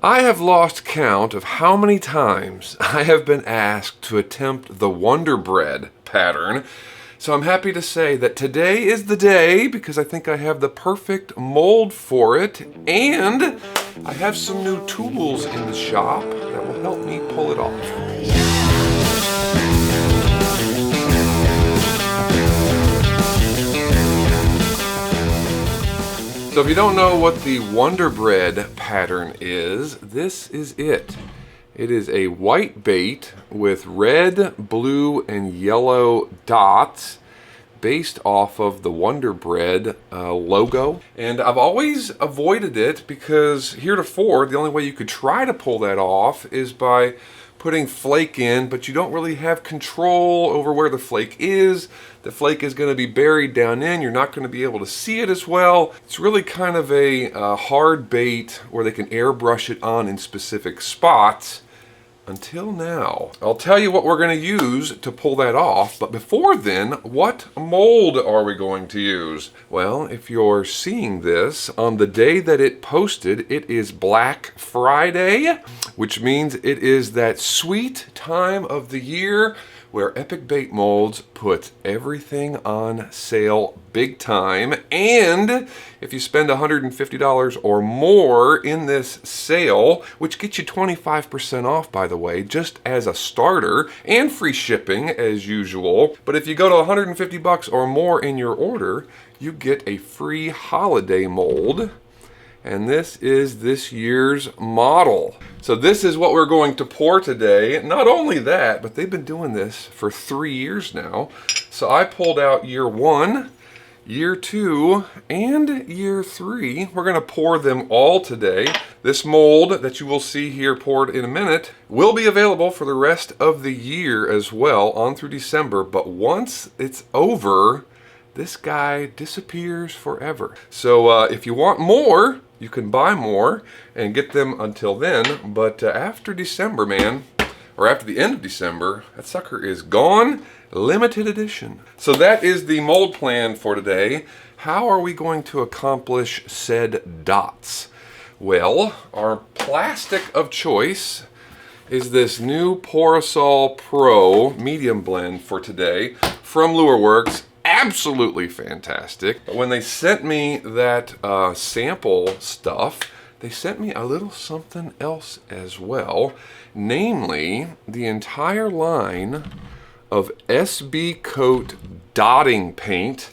I have lost count of how many times I have been asked to attempt the Wonderbread pattern. So I'm happy to say that today is the day because I think I have the perfect mold for it, and I have some new tools in the shop that will help me pull it off. So if you don't know what the Wonderbread pattern is, this is it. It is a white bait with red, blue, and yellow dots based off of the Wonderbread logo. And I've always avoided it because heretofore, the only way you could try to pull that off is by putting flake in, but you don't really have control over where the flake is. The flake is going to be buried down in. You're not going to be able to see it as well. It's really kind of a hard bait where they can airbrush it on in specific spots. Until now. I'll tell you what we're going to use to pull that off, but before then, what mold are we going to use? Well, if you're seeing this on the day that it posted, it is Black Friday, which means it is that sweet time of the year where Epic Bait Molds put everything on sale big time. And if you spend $150 or more in this sale, which gets you 25% off, by the way, just as a starter, and free shipping as usual. But if you go to $150 or more in your order, you get a free holiday mold. And this is this year's model. So this is what we're going to pour today. Not only that, but they've been doing this for 3 years now. So I pulled out year 1, year 2, and year 3. We're gonna pour them all today. This mold that you will see here poured in a minute will be available for the rest of the year as well, on through December. But once it's over, this guy disappears forever. So if you want more, you can buy more and get them until then. But after December, man, or after the end of December, that sucker is gone. Limited edition. So that is the mold plan for today. How are we going to accomplish said dots? Well, our plastic of choice is this new Porosol Pro medium blend for today from Lureworks. Absolutely fantastic. But when they sent me that sample stuff, they sent me a little something else as well, namely the entire line of SB Coat dotting paint,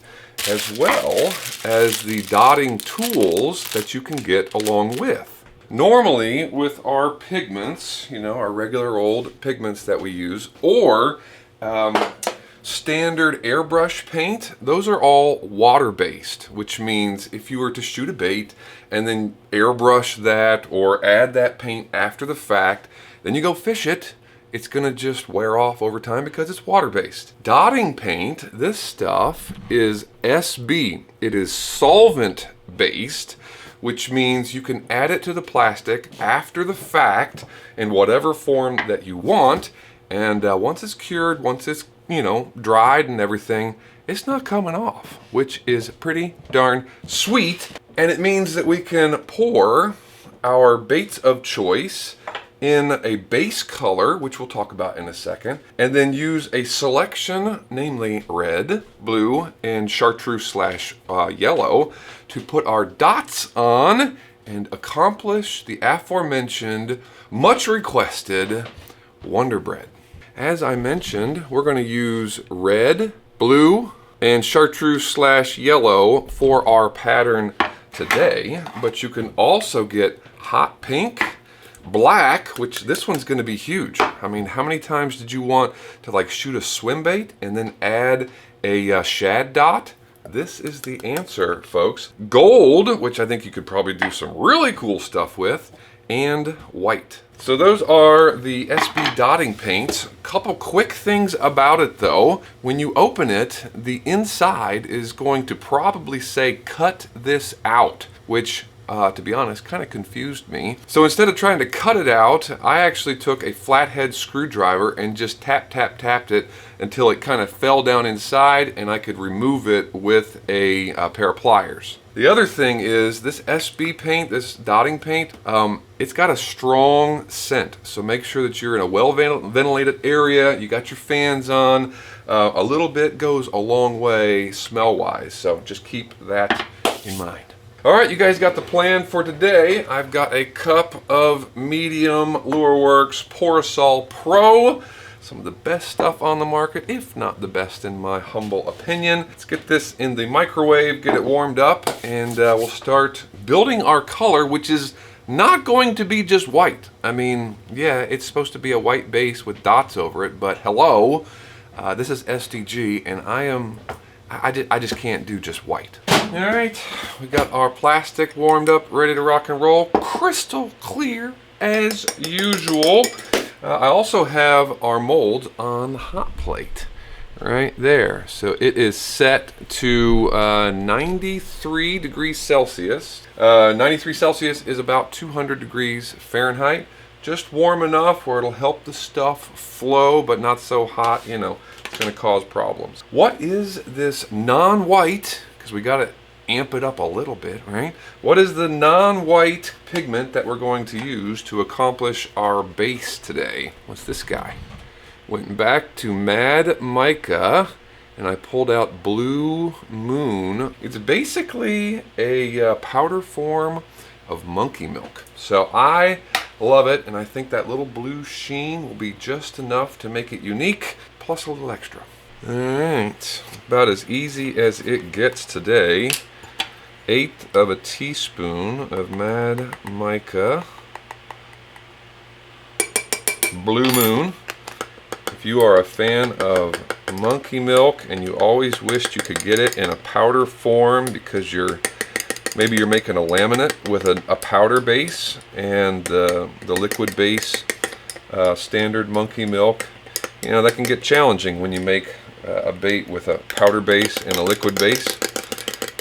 as well as the dotting tools that you can get along with. Normally with our pigments, you know, our regular old pigments that we use, or standard airbrush paint, those are all water-based, which means if you were to shoot a bait and then airbrush that or add that paint after the fact, then you go fish it, it's gonna just wear off over time because it's water-based. Dotting paint, this stuff is SB. It is solvent-based, which means you can add it to the plastic after the fact in whatever form that you want, and once it's cured, once it's, you know, dried and everything, it's not coming off, which is pretty darn sweet. And it means that we can pour our baits of choice in a base color, which we'll talk about in a second, and then use a selection, namely red, blue, and chartreuse/yellow, to put our dots on and accomplish the aforementioned, much requested Wonderbread. As I mentioned, we're going to use red, blue, and chartreuse/yellow for our pattern today, but you can also get hot pink, black, which this one's going to be huge. I mean, how many times did you want to like shoot a swim bait and then add a shad dot? This is the answer, folks. Gold, which I think you could probably do some really cool stuff with, and white. So those are the SB dotting paints. Couple quick things about it though. When you open it, the inside is going to probably say cut this out, which to be honest, kind of confused me. So instead of trying to cut it out, I actually took a flathead screwdriver and just tapped it until it kind of fell down inside and I could remove it with a pair of pliers. The other thing is this SB paint, this dotting paint, it's got a strong scent. So make sure that you're in a well-ventilated area, you got your fans on. A little bit goes a long way smell-wise, so just keep that in mind. All right, you guys got the plan for today. I've got a cup of medium Lureworks Porosol Pro. Some of the best stuff on the market, if not the best in my humble opinion. Let's get this in the microwave, get it warmed up, and we'll start building our color, which is not going to be just white. I mean, yeah, it's supposed to be a white base with dots over it, but hello, this is SDG, and I just can't do just white. All right, we got our plastic warmed up, ready to rock and roll. Crystal clear as usual. I also have our mold on the hot plate right there. So it is set to 93 degrees Celsius. 93 Celsius is about 200 degrees Fahrenheit. Just warm enough where it'll help the stuff flow, but not so hot, you know, it's gonna cause problems. What is this non-white, because we gotta amp it up a little bit, right? What is the non-white pigment that we're going to use to accomplish our base today? What's this guy? Went back to Mad Mica and I pulled out Blue Moon. It's basically a powder form of monkey milk. So I love it, and I think that little blue sheen will be just enough to make it unique, plus a little extra. All right, about as easy as it gets today. 1/8 of a teaspoon of Mad Mica Blue Moon. If you are a fan of monkey milk and you always wished you could get it in a powder form because maybe you're making a laminate with a powder base, and the liquid base standard monkey milk, you know, that can get challenging when you make a bait with a powder base and a liquid base.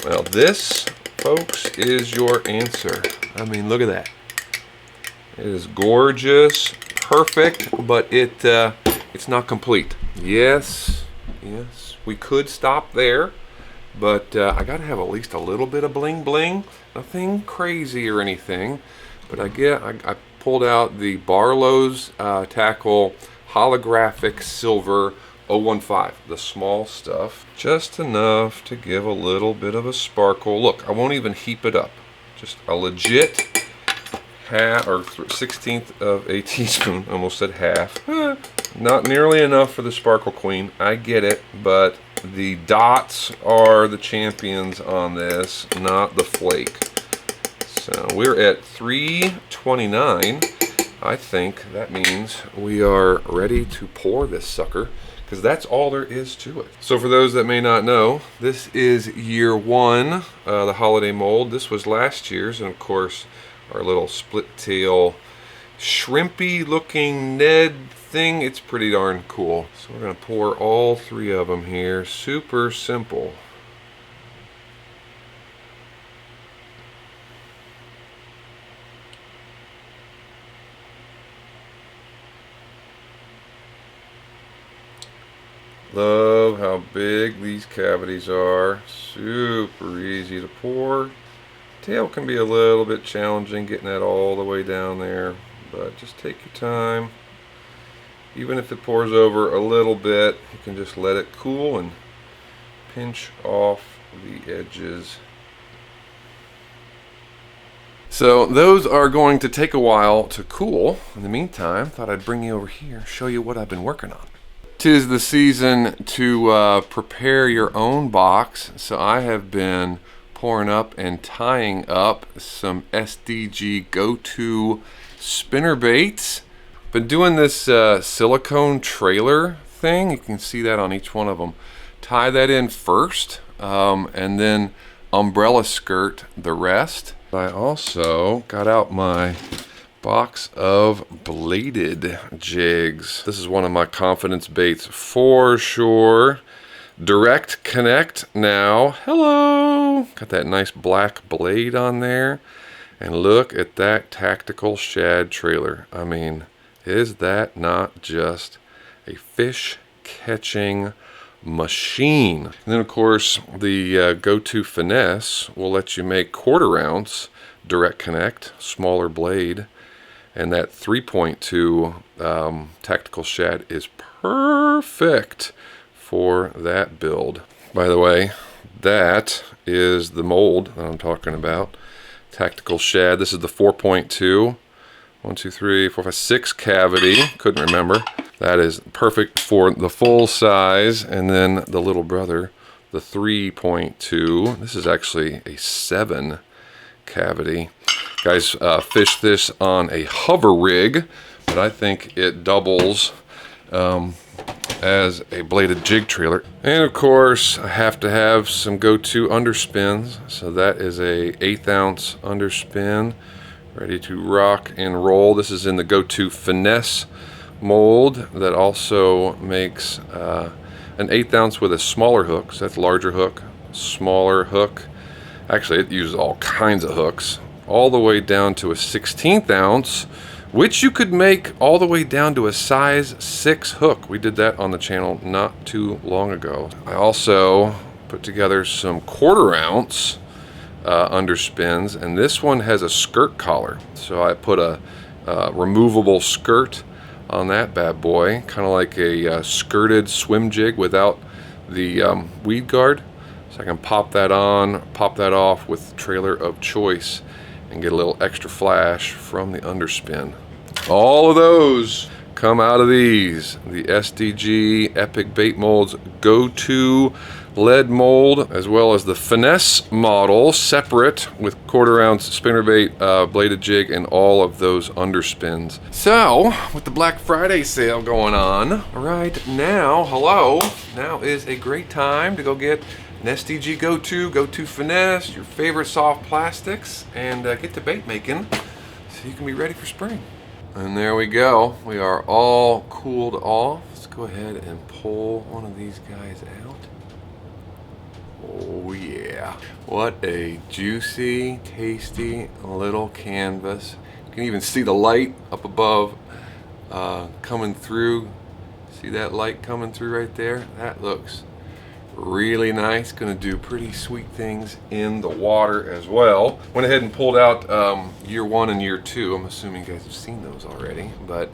Well, this, folks, is your answer. I mean, look at that. It is gorgeous, perfect, but it's not complete. Yes, we could stop there, but I gotta have at least a little bit of bling bling. Nothing crazy or anything, but I pulled out the Barlow's Tackle Holographic Silver 015, the small stuff, just enough to give a little bit of a sparkle. Look, I won't even heap it up, just a legit half or 1/16 of a teaspoon. Almost said half. Not nearly enough for the Sparkle Queen, I get it, but the dots are the champions on this, not the flake. So we're at 329. I think that means we are ready to pour this sucker, because that's all there is to it. So for those that may not know, this is year one, the holiday mold. This was last year's, and of course our little split tail shrimpy looking Ned thing, it's pretty darn cool. So we're gonna pour all 3 of them here. Super simple. Love how big these cavities are. Super easy to pour. Tail can be a little bit challenging getting that all the way down there, but just take your time. Even if it pours over a little bit, you can just let it cool and pinch off the edges. So those are going to take a while to cool. In the meantime, thought I'd bring you over here, show you what I've been working on. 'Tis the season to prepare your own box, so I have been pouring up and tying up some SDG go-to spinner baits. Been doing this silicone trailer thing. You can see that on each one of them. Tie that in first, and then umbrella skirt the rest. I also got out my box of bladed jigs. This is one of my confidence baits for sure. Direct connect now. Hello! Got that nice black blade on there. And look at that tactical shad trailer. I mean, is that not just a fish catching machine. And then of course the Go-To Finesse will let you make 1/4 ounce direct connect, smaller blade, and that 3.2 tactical shad is perfect for that build. By the way, that is the mold that I'm talking about. Tactical shad. This is the 4.2. 1, 2, 3, 4, 5, 6 cavity. Couldn't remember. That is perfect for the full size. And then the little brother, the 3.2. This is actually a 7 cavity. Guys, fish this on a hover rig, but I think it doubles as a bladed jig trailer. And of course, I have to have some Go-To underspins. So that is a 1/8 ounce underspin, ready to rock and roll. This is in the Go-To Finesse mold that also makes an 1/8 ounce with a smaller hook. So that's larger hook, smaller hook. Actually, it uses all kinds of hooks, all the way down to a 1/16 ounce, which you could make all the way down to a size 6 hook. We did that on the channel not too long ago. I also put together some 1/4 ounce underspins, and this one has a skirt collar. So I put a removable skirt on that bad boy, kind of like a skirted swim jig without the weed guard. So I can pop that on, pop that off with the trailer of choice, and get a little extra flash from the underspin. All of those come out of these, the SDG Epic Bait Molds Go-To lead mold, as well as the Finesse model, separate with 1/4 ounce spinnerbait, bladed jig, and all of those underspins. So, with the Black Friday sale going on right now, now is a great time to go get an SDG Go-To, Go-To Finesse, your favorite soft plastics, and get to bait making so you can be ready for spring. And there we go. We are all cooled off. Let's go ahead and pull one of these guys out. Oh yeah. What a juicy, tasty little canvas. You can even see the light up above coming through. See that light coming through right there? That looks really nice. Gonna do pretty sweet things in the water as well. Went ahead and pulled out year 1 and year 2. I'm assuming you guys have seen those already, but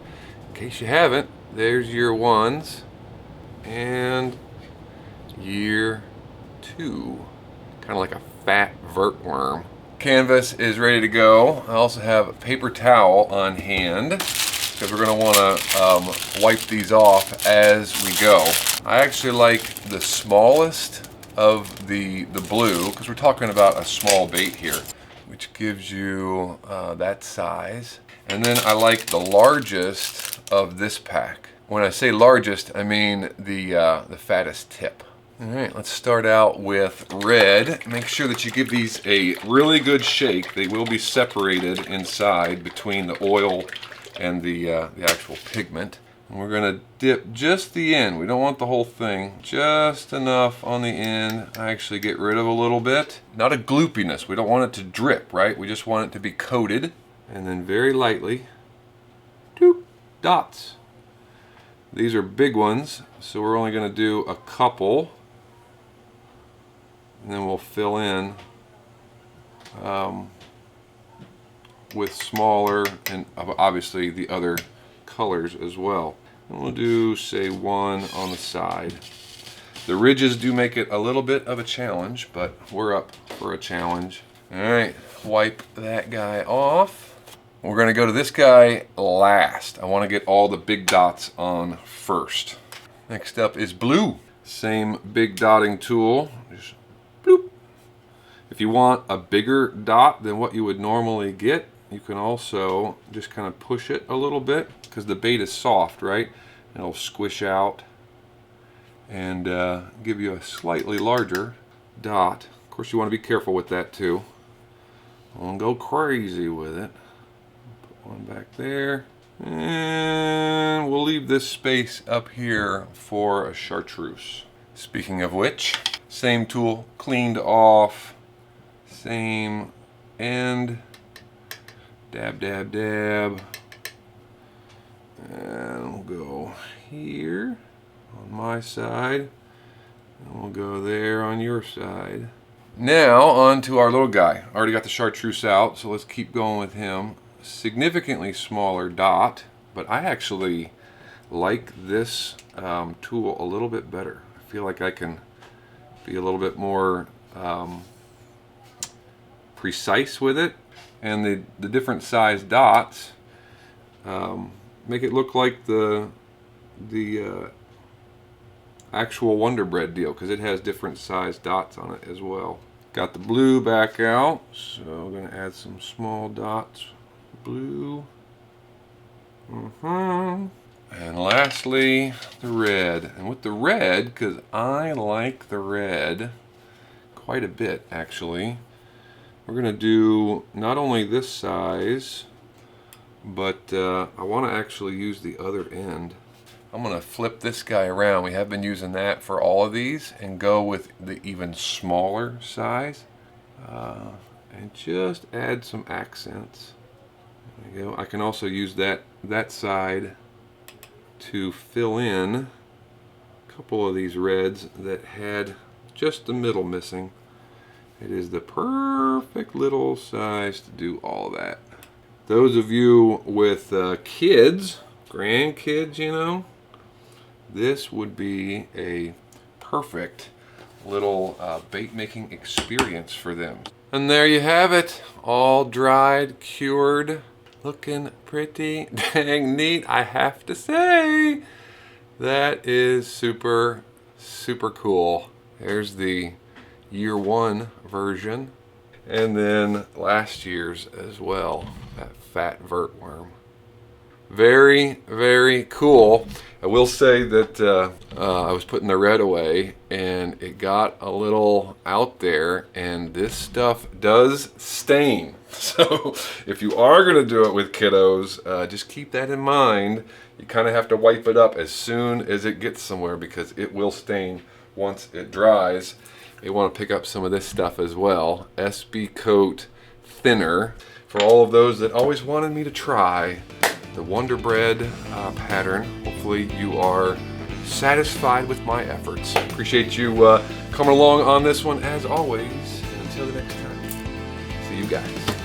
in case you haven't, there's year 1s and year 2. Kind of like a fat vert worm. Canvas is ready to go. I also have a paper towel on hand because we're going to want to wipe these off as we go. I actually like the smallest of the blue, because we're talking about a small bait here, which gives you that size. And then I like the largest of this pack. When I say largest, I mean the fattest tip. All right, let's start out with red. Make sure that you give these a really good shake. They will be separated inside between the oil and the actual pigment. And we're gonna dip just the end. We don't want the whole thing, just enough on the end. I actually get rid of a little bit. Not a gloopiness, we don't want it to drip, right? We just want it to be coated. And then very lightly, doop, dots. These are big ones, so we're only gonna do a couple. And then we'll fill in with smaller, and obviously the other colors as well. And we'll do, say, 1 on the side. The ridges do make it a little bit of a challenge, but we're up for a challenge. All right, wipe that guy off. We're gonna go to this guy last. I wanna get all the big dots on first. Next up is blue. Same big dotting tool, just bloop. If you want a bigger dot than what you would normally get, you can also just kind of push it a little bit, because the bait is soft, right? And it'll squish out and give you a slightly larger dot. Of course, you want to be careful with that too. Don't go crazy with it. Put one back there. And we'll leave this space up here for a chartreuse. Speaking of which, same tool cleaned off, same end. Dab, dab, dab. And we'll go here on my side. And we'll go there on your side. Now on to our little guy. Already got the chartreuse out, so let's keep going with him. Significantly smaller dot, but I actually like this tool a little bit better. I feel like I can be a little bit more precise with it, and the different size dots make it look like the actual Wonderbread deal, because it has different size dots on it as well. Got the blue back out, so I'm going to add some small dots. Blue. And lastly, the red. And with the red, because I like the red quite a bit actually, we're going to do not only this size, but I want to actually use the other end. I'm going to flip this guy around. We have been using that for all of these, and go with the even smaller size and just add some accents. There you go. I can also use that side to fill in a couple of these reds that had just the middle missing. It is the perfect little size to do all that. Those of you with kids, grandkids, you know, this would be a perfect little bait making experience for them. And there you have it, all dried, cured, looking pretty dang neat, I have to say. That is super, super cool. There's the year 1 version, and then last year's as well, that fat vertworm. Very, very cool. I will say that I was putting the red away and it got a little out there, and this stuff does stain. So if you are going to do it with kiddos, just keep that in mind. You kind of have to wipe it up as soon as it gets somewhere, because it will stain once it dries. You want to pick up some of this stuff as well. SB Coat Thinner. For all of those that always wanted me to try the Wonderbread pattern. Hopefully you are satisfied with my efforts. Appreciate you coming along on this one as always. And until the next time, see you guys.